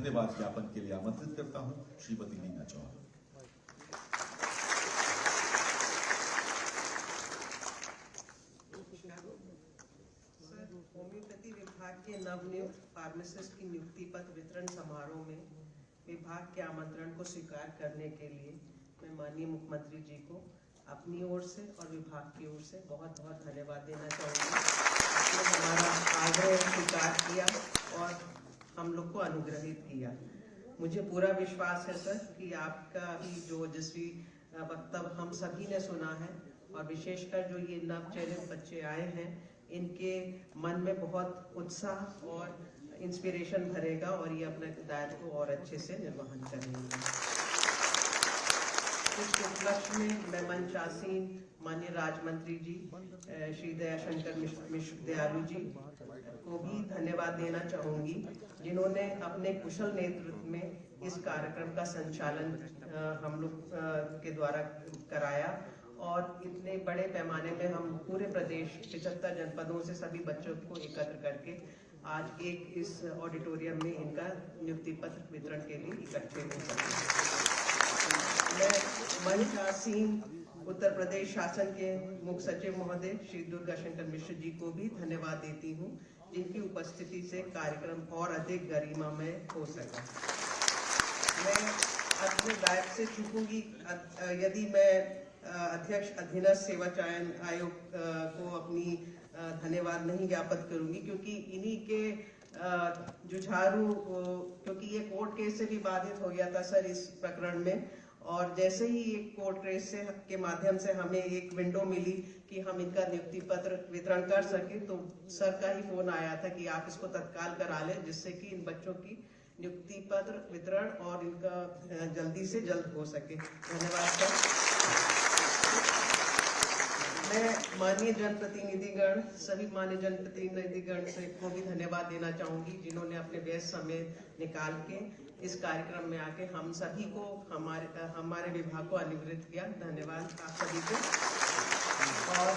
धन्यवाद ज्ञापन के लिए आमंत्रित करता हूं श्रीमती नीना चौहान। होम्योपैथी विभाग के नवनियुक्त फार्मासिस्ट की नियुक्ति पत्र वितरण समारोह में विभाग के आमंत्रण को स्वीकार करने के लिए मैं माननीय मुख्यमंत्री जी को अपनी ओर से और विभाग की ओर से बहुत बहुत धन्यवाद देना चाहूँगी। आपने हमारा आग्रह स्वीकार किया और हम लोग को अनुग्रहित किया। मुझे पूरा विश्वास है सर कि आपका भी जो ओजस्वी वक्तव्य हम सभी ने सुना है और विशेषकर जो ये नवचयनित बच्चे आए हैं इनके मन में बहुत उत्साह और इंस्पिरेशन भरेगा और ये अपने दायित्व को और अच्छे से निर्वहन करेंगे। इस उपलक्ष्य में मैं मंचासीन माननीय राज्य मंत्री जी श्री दयाशंकर मिश्र दयालु जी को भी धन्यवाद देना चाहूंगी, जिन्होंने अपने कुशल नेतृत्व में इस कार्यक्रम का संचालन हम लोग के द्वारा कराया और इतने बड़े पैमाने में हम पूरे प्रदेश 75 जनपदों से सभी बच्चों को एकत्र करके आज एक इस ऑडिटोरियम में इनका नियुक्ति पत्र वितरण के लिए इकट्ठे हो सके। मैं मंचासीन उत्तर प्रदेश शासन के मुख्य सचिव महोदय श्री दुर्गा शंकर मिश्र जी को भी धन्यवाद देती हूँ, जिनकी उपस्थिति से कार्यक्रम और अधिक गरिमामय हो सका। मैं अपने दायित्व से चूकूंगी यदि मैं अध्यक्ष अधीनस्थ सेवा चयन आयोग को अपनी धन्यवाद नहीं ज्ञापित करूंगी, क्योंकि इन्हीं के जुझारू क्योंकि ये कोर्ट केस से भी बाधित हो गया था सर इस प्रकरण में, और जैसे ही एक कोर्ट केस से के माध्यम से हमें एक विंडो मिली कि हम इनका नियुक्ति पत्र वितरण कर सके, तो सर का ही फोन आया था कि आप इसको तत्काल करा लें, जिससे कि इन बच्चों की नियुक्ति पत्र वितरण और इनका जल्दी से जल्द हो सके। धन्यवाद सर। मैं माननीय जनप्रतिनिधिगण सभी माननीय जनप्रतिनिधिगण से को भी धन्यवाद देना चाहूंगी, जिन्होंने अपने व्यस्त समय निकाल के इस कार्यक्रम में आके हम सभी को हमारे विभाग को अनुग्रहित किया। धन्यवाद आप सभी को। और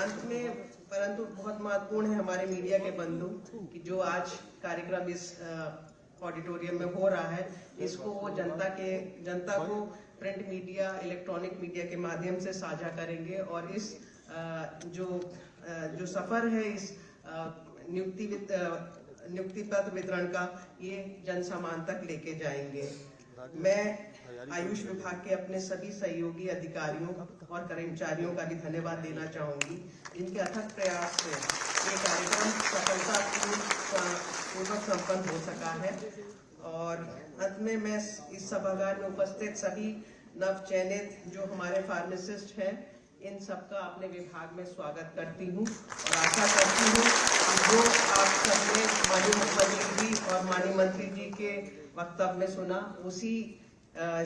अंत में परंतु बहुत महत्वपूर्ण है हमारे मीडिया के बंधु कि जो आज कार्यक्रम इस ऑडिटोरियम में हो रहा है, इसको वो जनता को प्रिंट मीडिया इलेक्ट्रॉनिक मीडिया के माध्यम से साझा करेंगे और इस जो सफर है इस नियुक्ति पत्र वितरण का ये जन सामान तक लेके जाएंगे। मैं आयुष विभाग के अपने सभी सहयोगी अधिकारियों और कर्मचारियों का भी धन्यवाद देना चाहूंगी, जिनके अथक प्रयास से ये कार्यक्रम सफलतापूर्वक संपन्न हो सका है। और अंत में मैं इस सभागार में उपस्थित सभी नवचयनित जो हमारे फार्मासिस्ट हैं इन सबका अपने विभाग में स्वागत करती हूँ और आशा करती हूँ कि जो आप सबने माननीय मुख्यमंत्री जी और माननीय मंत्री जी के वक्तव्य में सुना उसी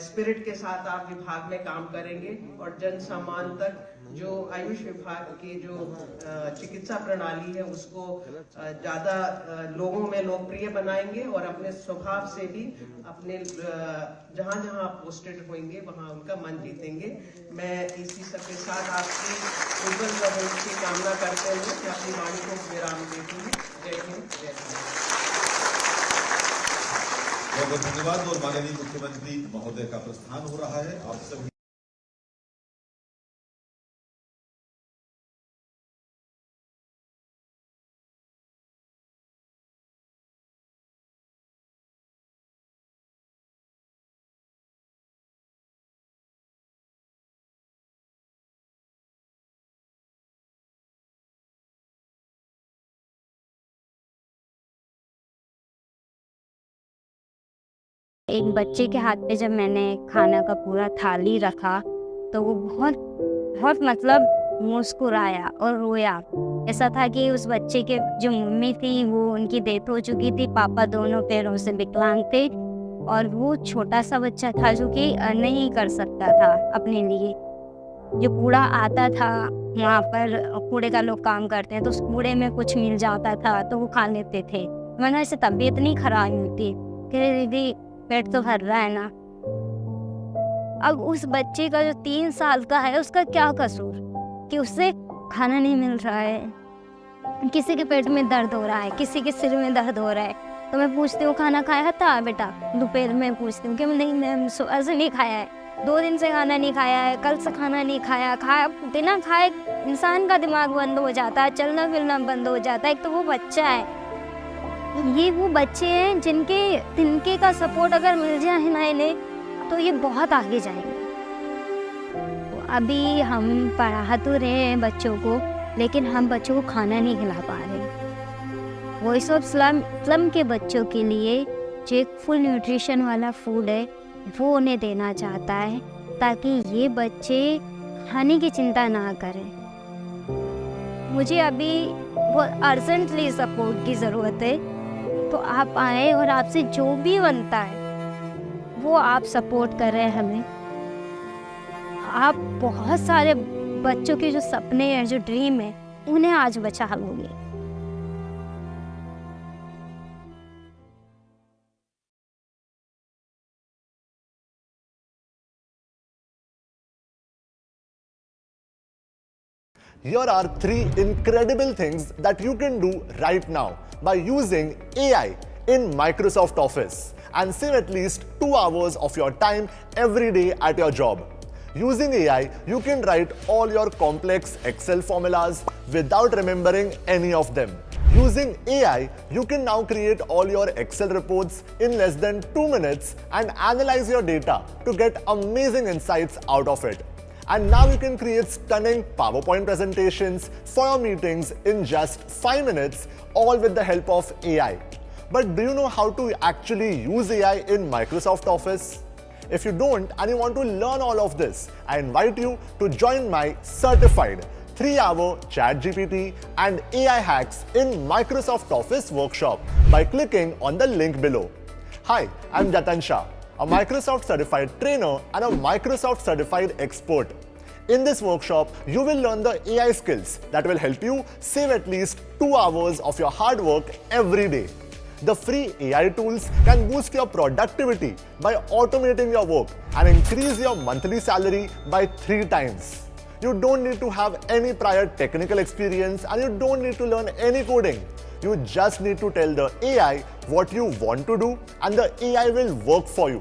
स्पिरिट के साथ आप विभाग में काम करेंगे और जन सम्मान तक जो आयुष विभाग की जो चिकित्सा प्रणाली है उसको ज्यादा लोगों में लोकप्रिय बनाएंगे और अपने स्वभाव से भी अपने जहां जहां आप पोस्टेड होंगे वहां उनका मन जीतेंगे। मैं इसी सब के साथ आपकी उज्जवल भविष्य की कामना करते हुए मैं अपनी वाणी को विराम देती हूँ। जय हिंद, जय भारत। बहुत बहुत धन्यवाद। और माननीय मुख्यमंत्री महोदय का प्रस्थान हो रहा है। आप सभी एक बच्चे के हाथ पे जब मैंने खाना का पूरा थाली रखा तो वो बहुत मतलब मुस्कुराया और रोया। ऐसा था कि उस बच्चे के जो मम्मी थी वो उनकी डेथ हो चुकी थी, पापा दोनों पैरों से विकलांग थे और वो छोटा सा बच्चा था जो कि नहीं कर सकता था अपने लिए। जो कूड़ा आता था वहाँ पर कूड़े का लोग काम करते हैं तो उस कूड़े में कुछ मिल जाता था तो वो खा लेते थे। मैंने ऐसे तबीयत नहीं खराब होती कि दीदी पेट तो भर रहा है ना। अब उस बच्चे का जो 3 साल का है उसका क्या कसूर कि उससे खाना नहीं मिल रहा है, किसी के पेट में दर्द हो रहा है, किसी के सिर में दर्द हो रहा है, तो मैं पूछती हूँ खाना खाया था बेटा, दोपहर में पूछती हूँ कि नहीं मैम ऐसे नहीं खाया है, 2 दिन से खाना नहीं खाया है, कल से खाना नहीं खाया, बिना खाए इंसान का दिमाग बंद हो जाता है, चलना फिरना बंद हो जाता है। एक तो वो बच्चा है, ये वो बच्चे हैं जिनके का सपोर्ट अगर मिल जाए ना इन्हें तो ये बहुत आगे जाएंगे। तो अभी हम पढ़ा तो रहे हैं बच्चों को, लेकिन हम बच्चों को खाना नहीं खिला पा रहे। वॉइस ऑफ स्लम के बच्चों के लिए जो एक फुल न्यूट्रिशन वाला फूड है वो उन्हें देना चाहता है, ताकि ये बच्चे खाने की चिंता ना करें। मुझे अभी बहुत अर्जेंटली सपोर्ट की ज़रूरत है, तो आप आए और आपसे जो भी बनता है वो आप सपोर्ट कर रहे हैं हमें। आप बहुत सारे बच्चों के जो सपने हैं, जो ड्रीम है, उन्हें आज बचा लोगे। Here are 3 incredible things that you can do right now by using AI in Microsoft Office and save at least 2 hours of your time every day at your job. Using AI, you can write all your complex Excel formulas without remembering any of them. Using AI, you can now create all your Excel reports in less than 2 minutes and analyze your data to get amazing insights out of it. And now you can create stunning PowerPoint presentations for your meetings in just 5 minutes, all with the help of AI. But do you know how to actually use AI in Microsoft Office? If you don't and you want to learn all of this, I invite you to join my certified 3-hour ChatGPT and AI hacks in Microsoft Office workshop by clicking on the link below. Hi, I'm Jatan Shah, a Microsoft certified trainer and a Microsoft certified expert. In this workshop, you will learn the AI skills that will help you save at least 2 hours of your hard work every day. The free AI tools can boost your productivity by automating your work and increase your monthly salary by 3 times. You don't need to have any prior technical experience and you don't need to learn any coding. You just need to tell the AI what you want to do and the AI will work for you.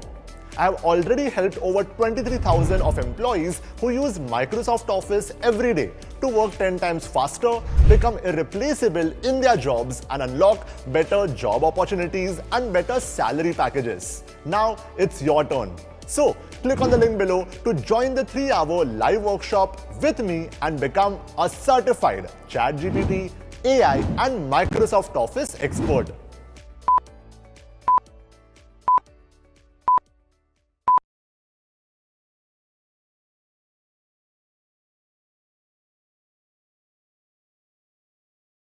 I have already helped over 23,000 of employees who use Microsoft Office every day to work 10 times faster, become irreplaceable in their jobs and unlock better job opportunities and better salary packages. Now it's your turn. So click on the link below to join the 3-hour live workshop with me and become a certified ChatGPT, AI and Microsoft Office expert.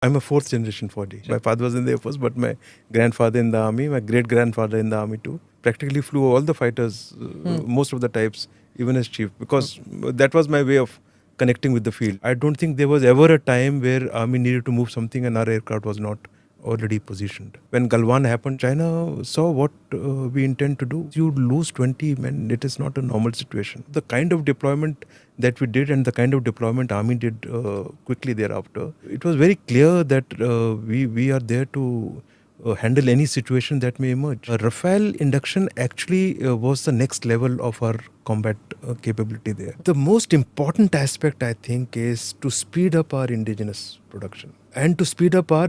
I'm a 4th generation 4D. My father was in the Air Force, but my grandfather in the army, my great-grandfather in the army too. Practically flew all the fighters, most of the types, even as chief, because that was my way of connecting with the field. I don't think there was ever a time where army needed to move something and our aircraft was not already positioned. When Galwan happened, China saw what we intend to do. You lose 20 men, it is not a normal situation. The kind of deployment that we did and the kind of deployment army did quickly thereafter, it was very clear that we are there to handle any situation that may emerge. Rafale induction actually was the next level of our combat capability there. The most important aspect, I think, is to speed up our indigenous production and to speed up our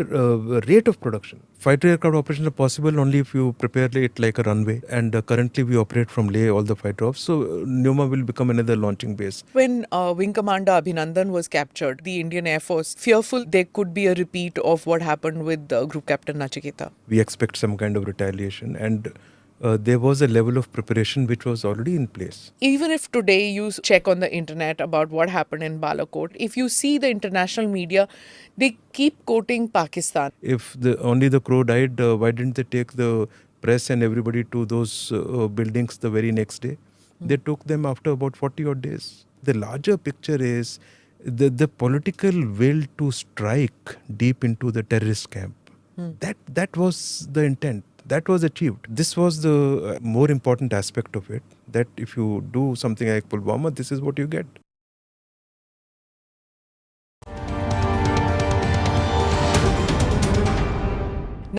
rate of production. Fighter aircraft operations are possible only if you prepare it like a runway, and currently we operate from Leh all the fighter ops, so Nyoma will become another launching base. When Wing Commander Abhinandan was captured, the Indian Air Force fearful there could be a repeat of what happened with Group Captain Nachiketa. We expect some kind of retaliation, and there was a level of preparation which was already in place. Even if today you check on the internet about what happened in Balakot, if you see the international media, they keep quoting Pakistan. If only the crow died, why didn't they take the press and everybody to those buildings the very next day? They took them after about 40 odd days. The larger picture is the political will to strike deep into the terrorist camp. That was the intent. That was achieved. This was the more important aspect of it, that if you do something like Pulwama, this is what you get.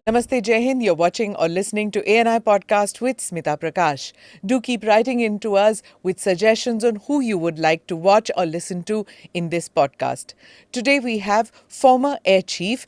Namaste, Jai Hind. You're watching or listening to ANI Podcast with Smita Prakash. Do keep writing in to us with suggestions on who you would like to watch or listen to in this podcast. Today we have former Air Chief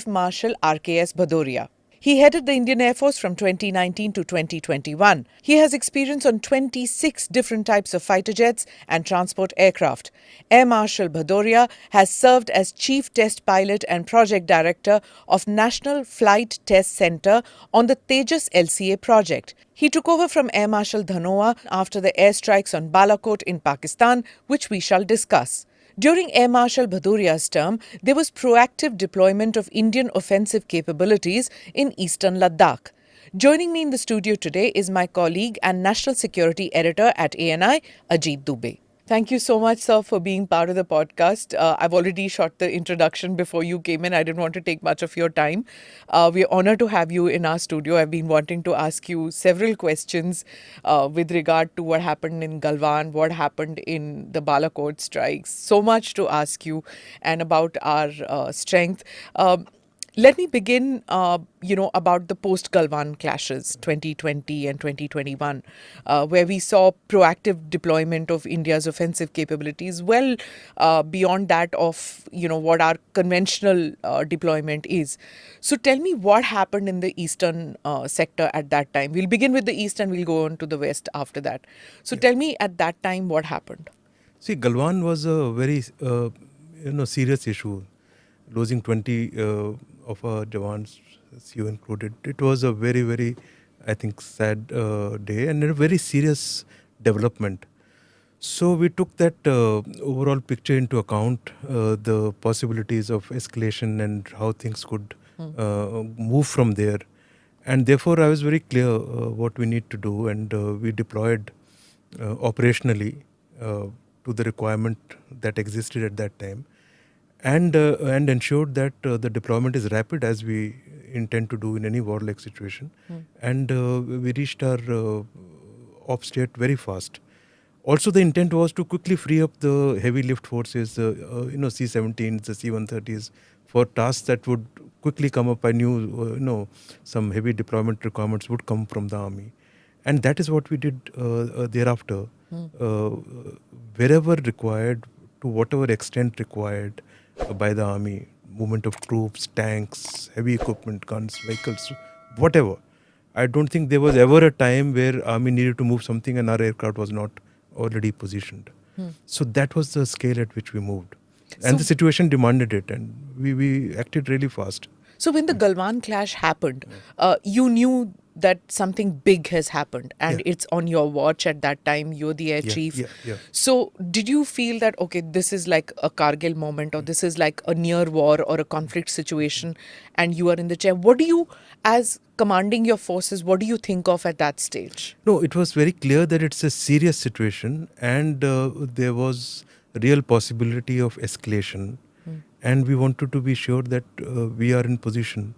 Marshal RKS Bhadoria. He headed the Indian Air Force from 2019 to 2021. He has experience on 26 different types of fighter jets and transport aircraft. Air Marshal Bhadoria has served as Chief Test Pilot and Project Director of National Flight Test Centre on the Tejas LCA project. He took over from Air Marshal Dhanoa after the airstrikes on Balakot in Pakistan, which we shall discuss. During Air Marshal Bhadoria's term, there was proactive deployment of Indian offensive capabilities in eastern Ladakh. Joining me in the studio today is my colleague and National Security Editor at ANI, Ajit Dubey. Thank you so much, sir, for being part of the podcast. I've already shot the introduction before you came in. I didn't want to take much of your time. We're honored to have you in our studio. I've been wanting to ask you several questions with regard to what happened in Galwan, what happened in the Balakot strikes. So much to ask you and about our strength. Let me begin, about the post-Galwan clashes, 2020 and 2021, where we saw proactive deployment of India's offensive capabilities well beyond that of, what our conventional deployment is. So tell me what happened in the eastern sector at that time. We'll begin with the east and we'll go on to the west after that. So tell me at that time what happened. See, Galwan was a very, serious issue. Losing 20 of our Jawans, you included. It was a very, very, I think, sad day and a very serious development. So we took that overall picture into account, the possibilities of escalation and how things could move from there. And therefore, I was very clear what we need to do, and we deployed operationally to the requirement that existed at that time. And ensured that the deployment is rapid, as we intend to do in any warlike situation. And we reached our op state very fast. Also, the intent was to quickly free up the heavy lift forces, C-17s, the C-130s, for tasks that would quickly come up. I knew, some heavy deployment requirements would come from the army. And that is what we did thereafter. Wherever required, to whatever extent required, by the army, movement of troops, tanks, heavy equipment, guns, vehicles, whatever. I don't think there was ever a time where army needed to move something and our aircraft was not already positioned. So that was the scale at which we moved. And the situation demanded it, and we acted really fast. So when the Galwan clash happened, you knew that something big has happened and it's on your watch at that time. You're the air chief. So did you feel that, okay, this is like a Kargil moment, or this is like a near war or a conflict situation, and you are in the chair? What do you, as commanding your forces, what do you think of at that stage? No, it was very clear that it's a serious situation, and there was real possibility of escalation. And we wanted to be sure that we are in position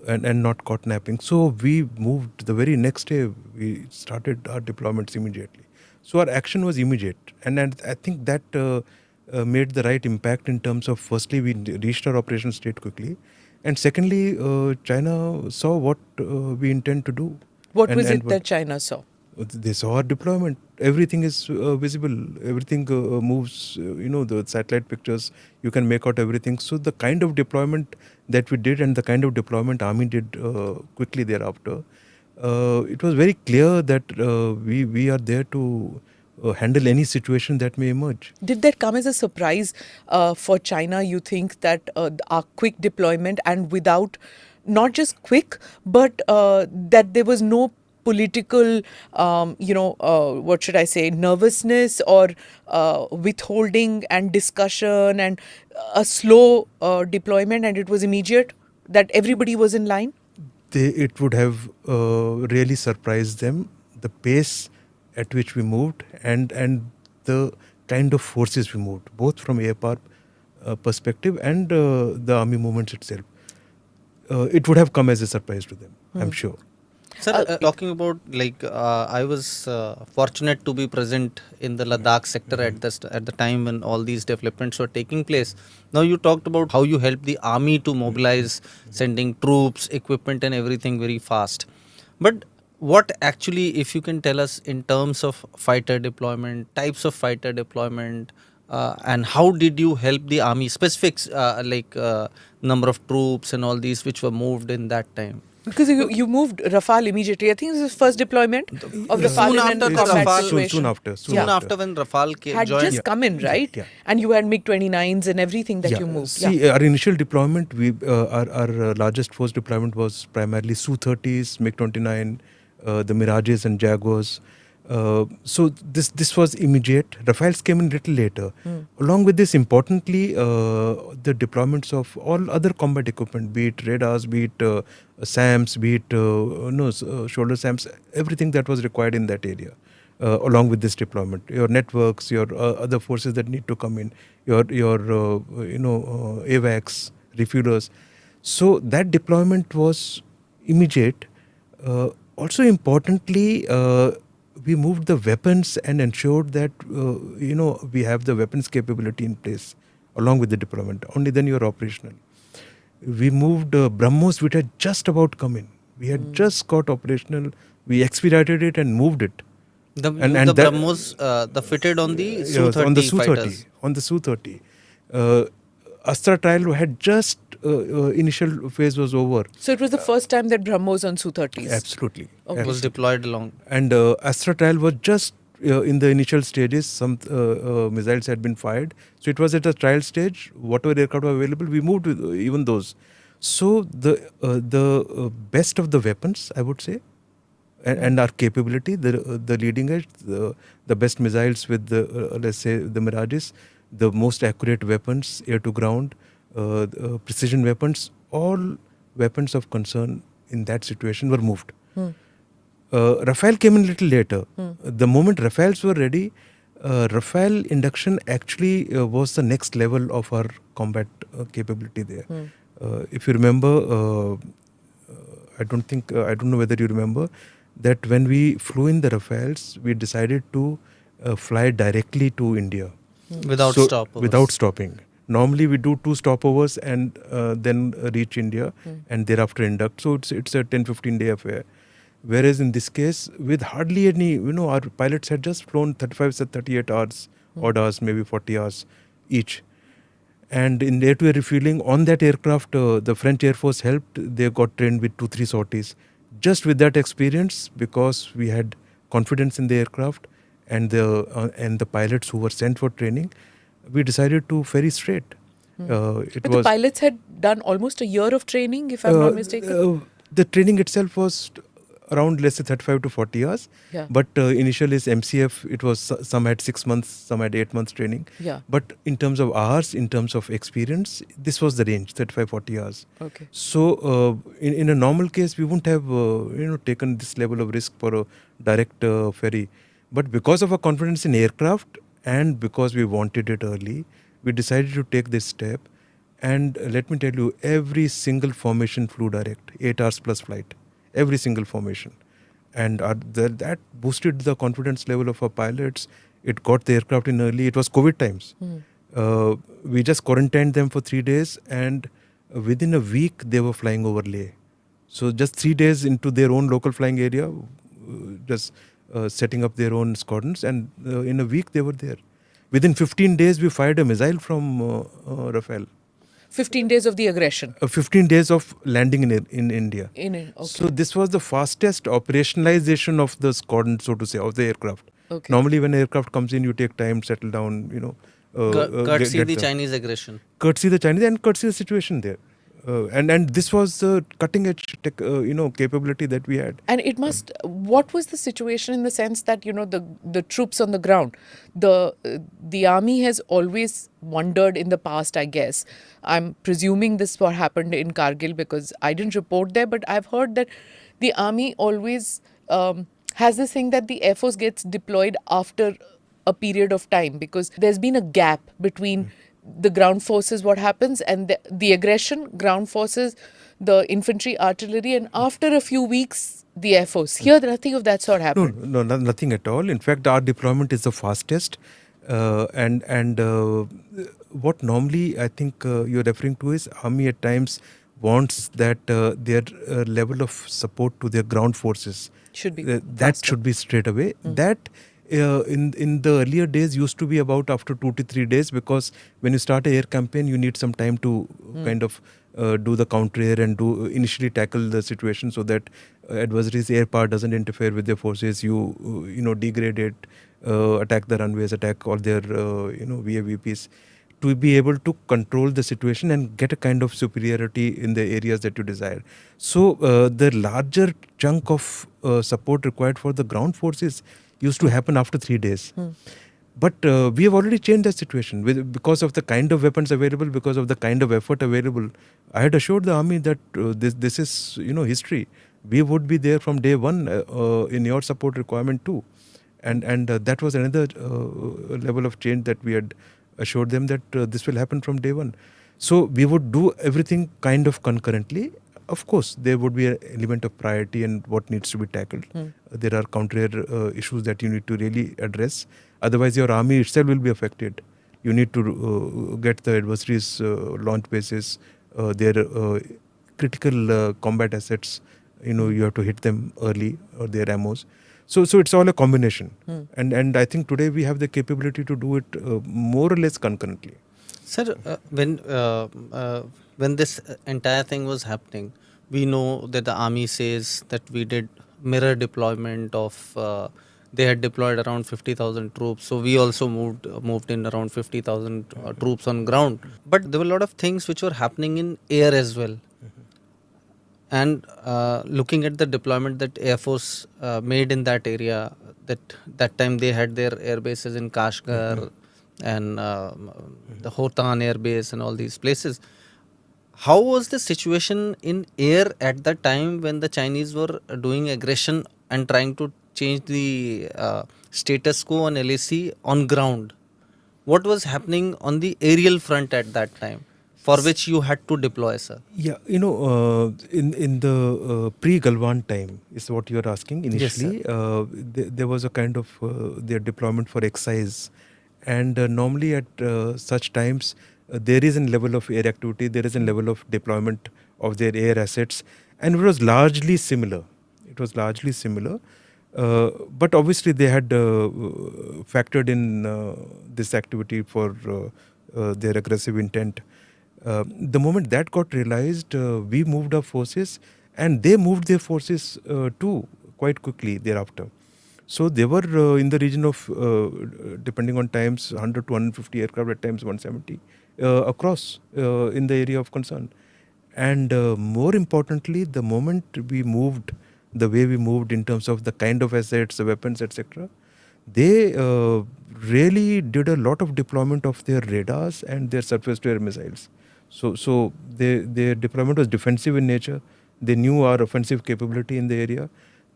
and not caught napping. So we moved the very next day. We started our deployments immediately. So our action was immediate. And I think that made the right impact in terms of, firstly, we reached our operation state quickly. And secondly, China saw what we intend to do. What was it that China saw? They saw our deployment. Everything is visible. Everything moves. The satellite pictures, you can make out everything. So the kind of deployment that we did and the kind of deployment Army did quickly thereafter, it was very clear that we are there to handle any situation that may emerge. Did that come as a surprise for China? You think that our quick deployment, and without, not just quick, but that there was no political, what should I say, nervousness or withholding and discussion and a slow deployment, and it was immediate, that everybody was in line? It would have really surprised them, the pace at which we moved and the kind of forces we moved, both from air power perspective and the army movements itself. It would have come as a surprise to them, I'm sure. Sir, talking about I was fortunate to be present in the Ladakh sector at the time when all these developments were taking place. Now you talked about how you helped the army to mobilize, sending troops, equipment, and everything very fast. But what actually, if you can tell us in terms of fighter deployment, types of fighter deployment, and how did you help the army? Specifics number of troops and all these which were moved in that time. Because you moved Rafale immediately. I think this is the first deployment of Rafale Soon in a after the combat Rafale- situation. Soon after. When Rafale Had joined. just come in, right? Yeah. And you had MiG-29s and everything that you moved. See, our initial deployment, our largest force deployment was primarily Su-30s, MiG-29, the Mirages and Jaguars. So this was immediate. Rafales came in little later. Along with this, importantly, the deployments of all other combat equipment, be it radars, be it SAMs, be it shoulder SAMs, everything that was required in that area. Along with this deployment, your networks, your other forces that need to come in, your AVACs, refuelers. So that deployment was immediate. Also importantly, we moved the weapons and ensured that we have the weapons capability in place along with the deployment. Only then you are operational. We moved BrahMos, which had just about come in. We had just got operational. We expedited it and moved it. The that- BrahMos, the fitted on the Su-30 on the Su-30. fighters. On the Su-30. Astra trial had just initial phase was over. So it was the first time that BrahMos on Su-30s. Absolutely. Okay. Was deployed along. And Astra trial was just in the initial stages. Some missiles had been fired. So it was at a trial stage. Whatever aircraft were available, we moved with even those. So the best of the weapons, I would say, and our capability, the leading edge, the best missiles with let's say the Mirages, the most accurate weapons, air to ground, precision weapons, all weapons of concern in that situation were moved. Rafale came in a little later. The moment Rafales were ready, Rafale induction actually was the next level of our combat capability there. If you remember, I don't know whether you remember, that when we flew in the Rafales, we decided to fly directly to India. Without stopovers. Without stopping. Normally we do 2 stopovers and then reach India and thereafter induct. So it's a 10-15 day affair. Whereas in this case, with hardly any, our pilots had just flown 38 hours, odd hours, maybe 40 hours each. And in air-to-air refueling on that aircraft, the French Air Force helped. They got trained with 2-3 sorties. Just with that experience, because we had confidence in the aircraft and the pilots who were sent for training, we decided to ferry straight. But the pilots had done almost a year of training, if I'm not mistaken. The training itself was around, let's say, 35 to 40 hours. Yeah. But initially as MCF, it was some had 6 months, some had 8 months training. Yeah. But in terms of hours, in terms of experience, this was the range, 35-40 hours. Okay. So in a normal case, we wouldn't have taken this level of risk for a direct ferry. But because of our confidence in aircraft and because we wanted it early, we decided to take this step. And let me tell you, every single formation flew direct, 8 hours plus flight, every single formation. And that boosted the confidence level of our pilots. It got the aircraft in early. It was COVID times. We just quarantined them for 3 days, and within a week they were flying over Leh. So just 3 days into their own local flying area, just setting up their own squadrons, and in a week they were there. Within 15 days, we fired a missile from Rafale. 15 days of the aggression. 15 days of landing in India. Okay. So this was the fastest operationalization of the squadron, so to say, of the aircraft. Okay. Normally, when an aircraft comes in, you take time, settle down, Courtesy get the them. Chinese aggression. Courtesy the Chinese and courtesy the situation there. And this was the cutting edge capability that we had. And it must, what was the situation in the sense that, the troops on the ground, the army has always wondered in the past, I guess. I'm presuming this what happened in Kargil because I didn't report there, but I've heard that the army always has this thing that the Air Force gets deployed after a period of time because there's been a gap between the ground forces, what happens, and the aggression, ground forces, the infantry, artillery, and after a few weeks, the Air Force. Here, nothing of that sort happened. Nothing at all. In fact, our deployment is the fastest. And what normally I think you're referring to is Army at times wants that their level of support to their ground forces Should be that faster. should be straight away. That in the earlier days used to be about after 2 to 3 days, because when you start a air campaign, you need some time to kind of do the counter air and initially tackle the situation so that adversary's air power doesn't interfere with their forces. You degrade it, attack the runways, attack all their VAVPs, to be able to control the situation and get a kind of superiority in the areas that you desire. So the larger chunk of support required for the ground forces used to happen after 3 days. But we have already changed that situation because of the kind of weapons available, because of the kind of effort available. I had assured the Army that this is history. We would be there from day one in your support requirement too. And that was another level of change that we had assured them that this will happen from day one. So we would do everything kind of concurrently. Of course, there would be an element of priority and what needs to be tackled. There are counter-air issues that you need to really address. Otherwise, your army itself will be affected. You need to get the adversary's launch bases, their critical combat assets. You have to hit them early, or their ammos. So it's all a combination. And I think today we have the capability to do it more or less concurrently. Sir, when this entire thing was happening, we know that the army says that we did mirror deployment of, they had deployed around 50,000 troops. So we also moved in around 50,000 troops on ground. But there were a lot of things which were happening in air as well. And looking at the deployment that Air Force made in that area, that time they had their air bases in Kashgar and the Hotan Air Base and all these places. How was the situation in air at the time when the Chinese were doing aggression and trying to change the status quo on LAC on ground? What was happening on the aerial front at that time, for which you had to deploy, sir? Yeah, in the pre-Galwan time is what you are asking initially. Yes, there was a kind of their deployment for exercise, and normally at such times there is a level of air activity, there is a level of deployment of their air assets, and it was largely similar. But obviously they had factored in this activity for their aggressive intent. The moment that got realized, we moved our forces, and they moved their forces too quite quickly thereafter. So they were in the region of, depending on times, 100 to 150 aircraft, at times 170 across in the area of concern. And more importantly, the moment we moved, the way we moved in terms of the kind of assets, the weapons, etc., they really did a lot of deployment of their radars and their surface-to-air missiles. So their deployment was defensive in nature. They knew our offensive capability in the area.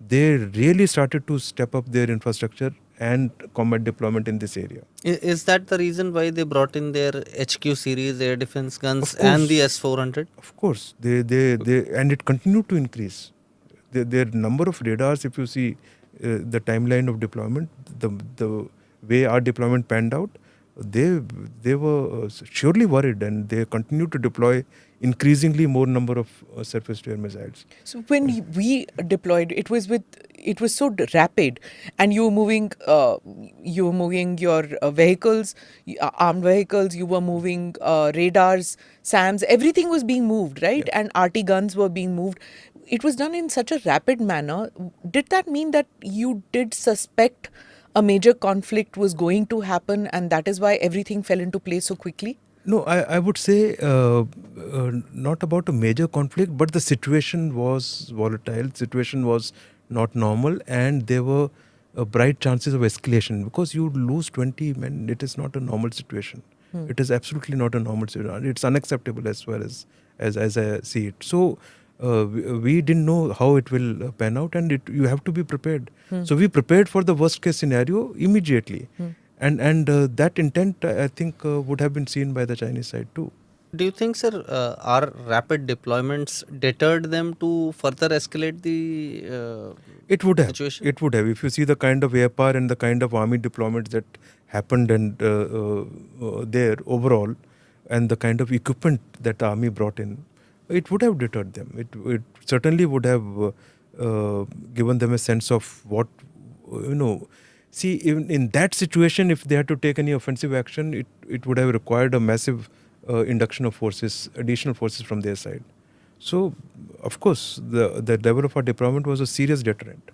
They really started to step up their infrastructure and combat deployment in this area. Is that the reason why they brought in their HQ series air defense guns and the S-400? Of course, they and it continued to increase. Their number of radars, if you see the timeline of deployment, the way our deployment panned out, they were surely worried, and they continued to deploy increasingly more number of surface-to-air missiles. So when we deployed, it was so rapid, and you were moving your vehicles, armed vehicles. You were moving radars, SAMs. Everything was being moved, right? Yeah. And RT guns were being moved. It was done in such a rapid manner. Did that mean that you did suspect a major conflict was going to happen, and that is why everything fell into place so quickly? No, I would say not about a major conflict, but the situation was volatile, situation was not normal, and there were bright chances of escalation, because you lose 20 men. It is not a normal situation. It is absolutely not a normal situation. It's unacceptable as far as I see it. So we didn't know how it will pan out, and you have to be prepared. So we prepared for the worst case scenario immediately. And that intent, I think, would have been seen by the Chinese side too. Do you think, sir, our rapid deployments deterred them to further escalate the It would have. situation? It would have. If you see the kind of air power and the kind of army deployments that happened and there overall, and the kind of equipment that the army brought in, it would have deterred them. It certainly would have given them a sense of what, See, even in that situation, if they had to take any offensive action, it would have required a massive induction of forces, additional forces from their side. So, of course, the level of our deployment was a serious deterrent.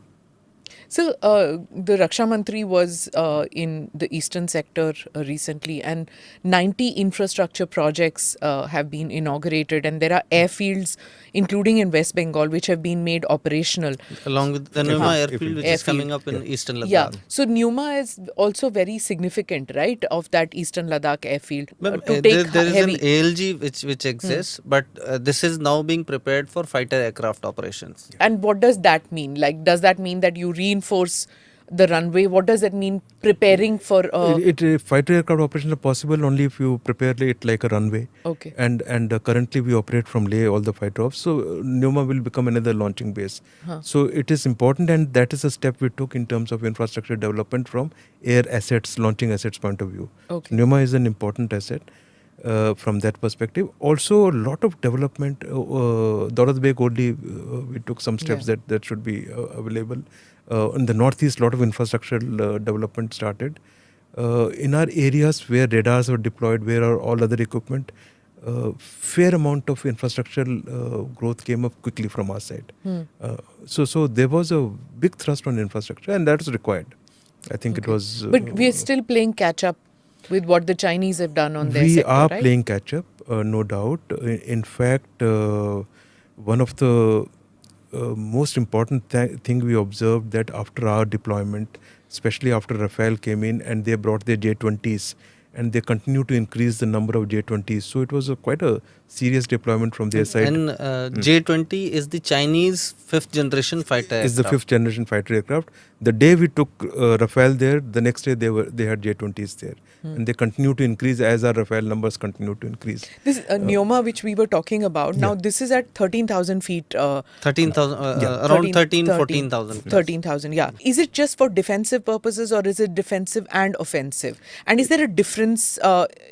So, the Raksha Mantri was in the eastern sector recently, and 90 infrastructure projects have been inaugurated, and there are airfields, including in West Bengal, which have been made operational. Along with the Numa airfield, which is coming up in eastern Ladakh. Yeah, so Numa is also very significant, right, of that eastern Ladakh airfield. Ma'am, To take there is heavy. an ALG which exists, but this is now being prepared for fighter aircraft operations. And what does that mean? Like, does that mean that you reinforce the runway? What does that mean, preparing for... Fighter aircraft operations are possible only if you prepare it like a runway. Okay. And currently we operate from Leh, all the fighter ops. So Numa will become another launching base. So it is important, and that is a step we took in terms of infrastructure development from air assets, launching assets point of view. Okay. So Numa is an important asset. From that perspective, also a lot of development. Daulat Beg only we took some steps that should be available. In the northeast, a lot of infrastructure development started. In our areas where radars were deployed, where are all other equipment, fair amount of infrastructure growth came up quickly from our side. So there was a big thrust on infrastructure, and that was required. I think it was. But we are still playing catch up with what the Chinese have done on their we sector, are right? playing catch up, no doubt. In fact, one of the most important thing we observed that after our deployment, especially after Rafale came in and they brought their J20s, and they continue to increase the number of J20s. So it was quite a serious deployment from their side. And J20 is the Chinese 5th generation fighter aircraft. Is the 5th generation fighter aircraft. The day we took Rafale there, the next day they had J20s there. And they continue to increase as our Rafale numbers continue to increase. This Neoma, which we were talking about, now this is at 13,000 feet. 13,000, around 14,000. 13,000, yeah. Is it just for defensive purposes, or is it defensive and offensive? And is there a difference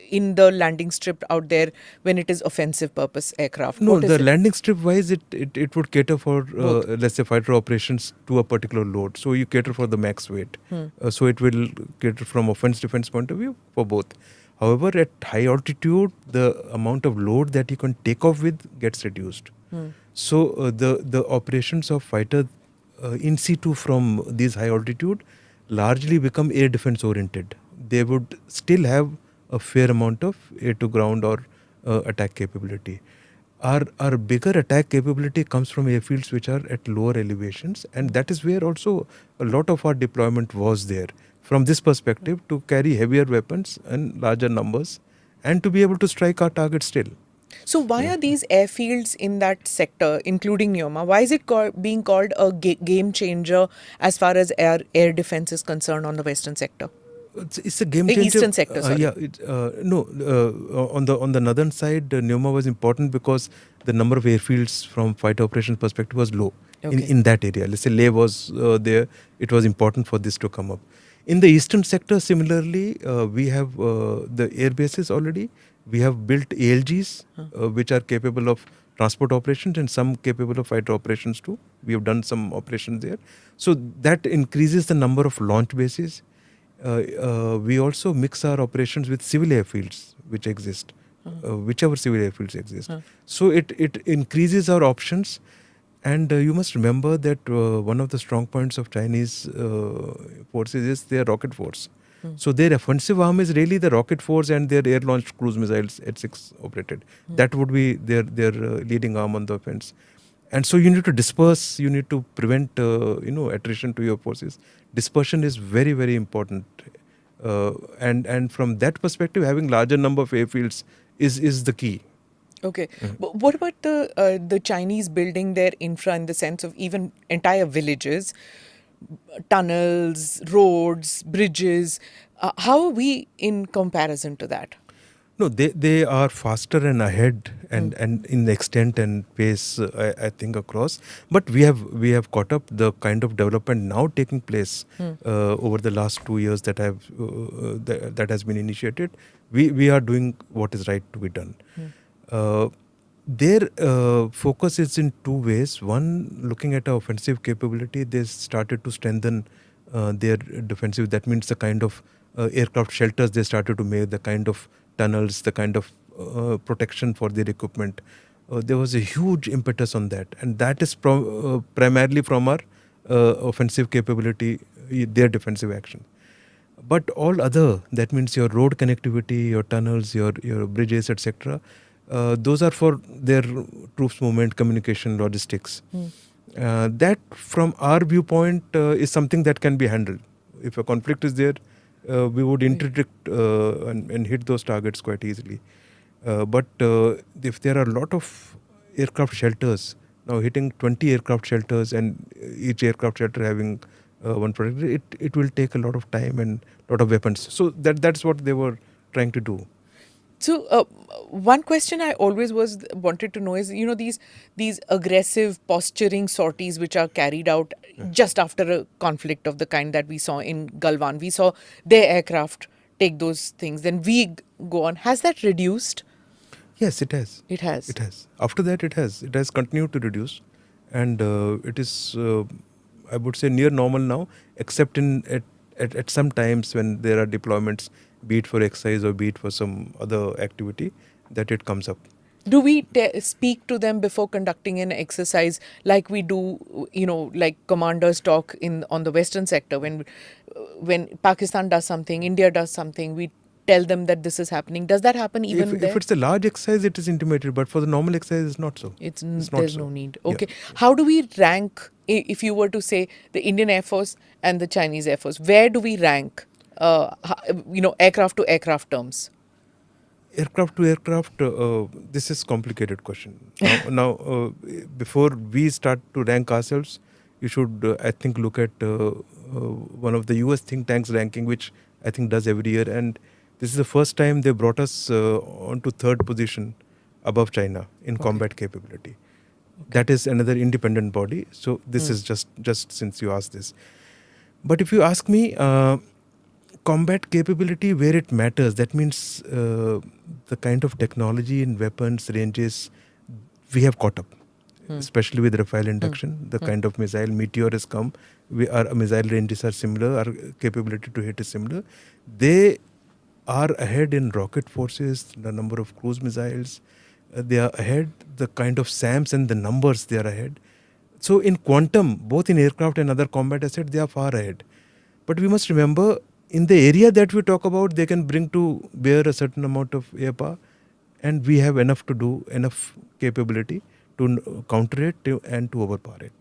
in the landing strip out there when it is offensive purpose aircraft? No, the landing strip wise, it would cater for, let's say, fighter operations to a particular load. So you cater for the max weight. So it will cater from offense defense point of view for both. However, at high altitude, the amount of load that you can take off with gets reduced. So the operations of fighter in situ from these high altitude largely become air defense oriented. They would still have a fair amount of air to ground or attack capability. Our bigger attack capability comes from airfields which are at lower elevations, and that is where also a lot of our deployment was there. From this perspective, to carry heavier weapons and larger numbers, and to be able to strike our target still. So why are these airfields in that sector, including Neoma, why is it being called a game changer as far as air defense is concerned on the western sector? It's a game changer. The eastern sector, sorry. On the northern side, Neoma was important because the number of airfields from fighter operations perspective was low in that area. Let's say Leh was there. It was important for this to come up. In the eastern sector, similarly, we have the air bases already. We have built ALGs, which are capable of transport operations and some capable of fighter operations too. We have done some operations there. So that increases the number of launch bases. We also mix our operations with civil airfields which exist, whichever civil airfields exist. So it increases our options. And you must remember that one of the strong points of Chinese forces is their rocket force. So their offensive arm is really the rocket force and their air-launched cruise missiles H-6 operated. That would be their leading arm on the offense. And so you need to disperse, you need to prevent attrition to your forces. Dispersion is very, very important. And from that perspective, having larger number of airfields is the key. Okay. But what about the Chinese building their infra in the sense of even entire villages, tunnels, roads, bridges? How are we in comparison to that? No, they are faster and ahead and in the extent and pace, I think, across. But we have caught up. The kind of development now taking place over the last 2 years that that has been initiated. We are doing what is right to be done. Their focus is in two ways. One, looking at our offensive capability, they started to strengthen their defensive. That means the kind of aircraft shelters they started to make, the kind of tunnels, the kind of protection for their equipment. There was a huge impetus on that, and that is primarily from our offensive capability, their defensive action. But all other, that means your road connectivity, your tunnels, your bridges, etc. Those are for their troops movement, communication, logistics. That, from our viewpoint, is something that can be handled. If a conflict is there, we would interdict and hit those targets quite easily. But if there are a lot of aircraft shelters, now hitting 20 aircraft shelters and each aircraft shelter having one projectile, it will take a lot of time and a lot of weapons. So that's what they were trying to do. So one question I always wanted to know is, these aggressive posturing sorties which are carried out just after a conflict of the kind that we saw in Galwan. We saw their aircraft take those things, then we go on. Has that reduced? Yes, it has. It has. It has. After that, it has continued to reduce, and it is, I would say, near normal now, except at some times when there are deployments, be it for exercise or be it for some other activity, that it comes up. Do we speak to them before conducting an exercise like we do, like commanders talk on the Western sector when Pakistan does something, India does something, we tell them that this is happening? Does that happen even there? If it's a large exercise, it is intimated, but for the normal exercise, it's not so. It's not there's so. no need. Okay. Yeah. How do we rank, if you were to say the Indian Air Force and the Chinese Air Force, where do we rank, aircraft to aircraft terms? Aircraft to aircraft, this is complicated question. Now, before we start to rank ourselves, you should, I think, look at one of the US think tanks ranking, which I think does every year. And this is the first time they brought us onto third position above China in combat capability. Okay. That is another independent body. So this is just since you asked this. But if you ask me, combat capability where it matters, that means the kind of technology and weapons ranges we have caught up, especially with Rafale induction. The kind of missile Meteor has come, our missile ranges are similar, our capability to hit is similar. They are ahead in rocket forces, the number of cruise missiles, they are ahead, the kind of SAMs and the numbers they are ahead. So in quantum, both in aircraft and other combat assets, they are far ahead. But we must remember, in the area that we talk about, they can bring to bear a certain amount of air power, and we have enough capability to counter it and to overpower it.